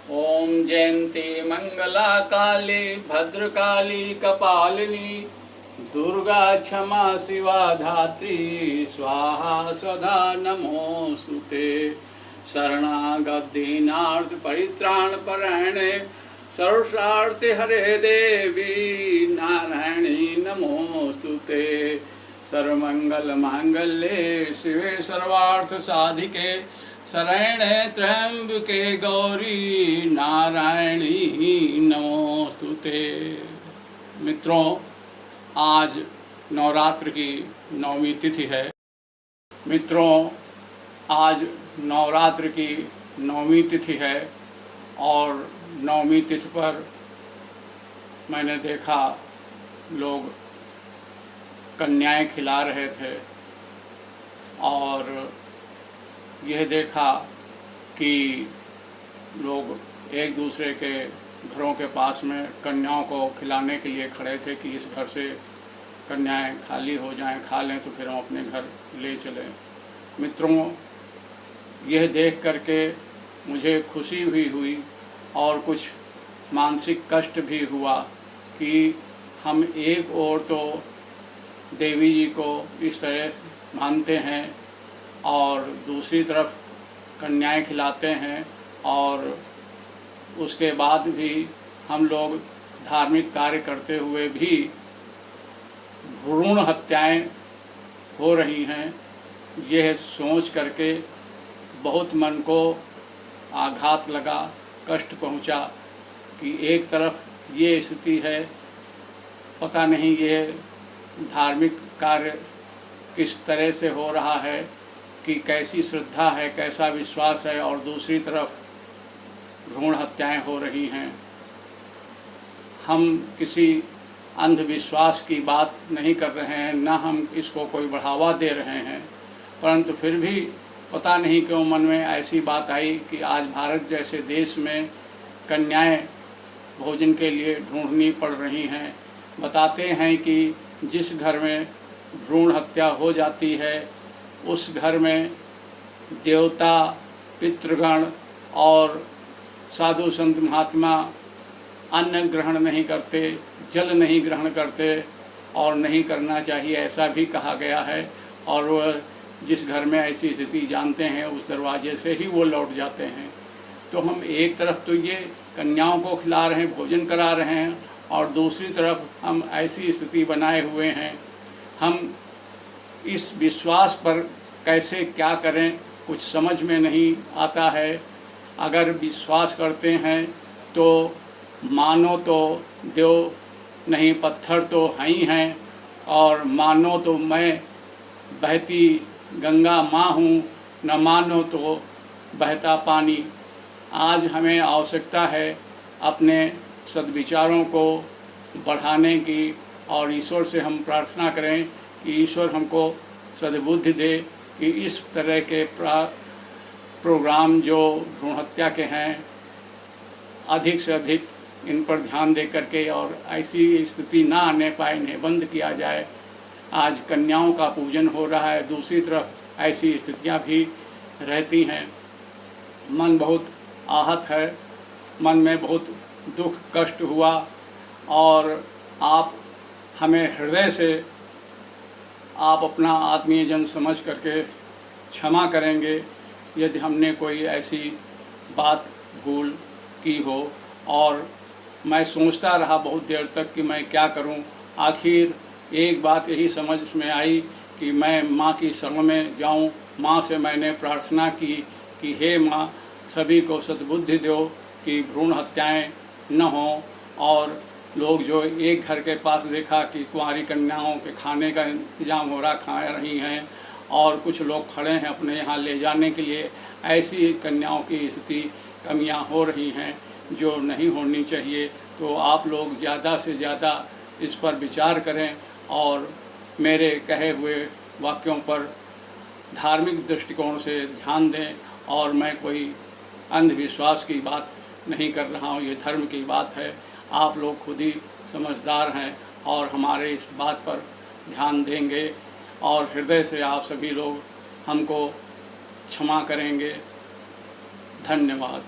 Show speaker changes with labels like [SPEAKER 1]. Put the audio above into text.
[SPEAKER 1] ओम जयंती मंगला काली भद्रकाली कपालिनी दुर्गा क्षमा शिवा धात्री स्वाहा स्वधा नमोस्तुते। शरणागत दीनार्थ परित्राण परायणे सर्वसार्थे हरे देवी नारायणी नमोस्तुते। सर्वमंगल मांगल्ये शिवे सर्वार्थ साधिके शरण्ये त्र्यंबके गौरी नारायणी नमोस्तुते। मित्रों, आज नवरात्र की 9वीं तिथि है। आज नवरात्र की 9वीं तिथि है और 9वीं तिथि पर मैंने देखा लोग कन्याएं खिला रहे थे और यह देखा कि लोग एक दूसरे के घरों के पास में कन्याओं को खिलाने के लिए खड़े थे कि इस घर से कन्याएं खाली हो जाएं, खा लें तो फिर हम अपने घर ले चलें। मित्रों, यह देख करके मुझे खुशी भी हुई और कुछ मानसिक कष्ट भी हुआ कि हम एक ओर तो देवी जी को इस तरह मानते हैं और दूसरी तरफ कन्याएं खिलाते हैं और उसके बाद भी हम लोग धार्मिक कार्य करते हुए भी भ्रूण हत्याएं हो रही हैं। यह सोच करके बहुत मन को आघात लगा, कष्ट पहुंचा कि एक तरफ ये स्थिति है, पता नहीं ये धार्मिक कार्य किस तरह से हो रहा है, कि कैसी श्रद्धा है, कैसा विश्वास है, और दूसरी तरफ भ्रूण हत्याएं हो रही हैं। हम किसी अंधविश्वास की बात नहीं कर रहे हैं, न हम इसको कोई बढ़ावा दे रहे हैं, परंतु फिर भी पता नहीं क्यों मन में ऐसी बात आई कि आज भारत जैसे देश में कन्याएं भोजन के लिए ढूंढनी पड़ रही हैं। बताते हैं कि जिस घर में भ्रूण हत्या हो जाती है उस घर में देवता, पितृगण और साधु संत महात्मा अन्न ग्रहण नहीं करते, जल नहीं ग्रहण करते और नहीं करना चाहिए, ऐसा भी कहा गया है। और वह जिस घर में ऐसी स्थिति जानते हैं उस दरवाजे से ही वो लौट जाते हैं। तो हम एक तरफ तो ये कन्याओं को खिला रहे हैं, भोजन करा रहे हैं, और दूसरी तरफ हम ऐसी स्थिति बनाए हुए हैं। हम इस विश्वास पर कैसे क्या करें कुछ समझ में नहीं आता है। अगर विश्वास करते हैं तो मानो तो देव नहीं पत्थर तो हैं ही हैं, और मानो तो मैं बहती गंगा माँ हूँ, न मानो तो बहता पानी। आज हमें आवश्यकता है अपने सद्विचारों को बढ़ाने की, और ईश्वर से हम प्रार्थना करें कि ईश्वर हमको सद्बुद्धि दे कि इस तरह के प्रोग्राम जो भ्रूण हत्या के हैं अधिक से अधिक इन पर ध्यान दे करके और ऐसी स्थिति ना आने पाए, इन्हें बंद किया जाए। आज कन्याओं का पूजन हो रहा है, दूसरी तरफ ऐसी स्थितियां भी रहती हैं। मन बहुत आहत है, मन में बहुत दुख कष्ट हुआ, और आप हमें हृदय से आप अपना आत्मीय जन समझ करके क्षमा करेंगे यदि हमने कोई ऐसी बात भूल की हो। और मैं सोचता रहा बहुत देर तक कि मैं क्या करूं। आखिर एक बात यही समझ में आई कि मैं माँ की शरण में जाऊं। माँ से मैंने प्रार्थना की कि हे माँ, सभी को सद्बुद्धि दो कि भ्रूण हत्याएं न हों, और लोग जो एक घर के पास देखा कि कुंवारी कन्याओं के खाने का इंतजाम हो रहा, खा रही हैं, और कुछ लोग खड़े हैं अपने यहाँ ले जाने के लिए, ऐसी कन्याओं की स्थिति कमियाँ हो रही हैं जो नहीं होनी चाहिए। तो आप लोग ज़्यादा से ज़्यादा इस पर विचार करें और मेरे कहे हुए वाक्यों पर धार्मिक दृष्टिकोण से ध्यान दें। और मैं कोई अंधविश्वास की बात नहीं कर रहा हूँ, ये धर्म की बात है। आप लोग खुद ही समझदार हैं और हमारे इस बात पर ध्यान देंगे, और हृदय से आप सभी लोग हमको क्षमा करेंगे। धन्यवाद।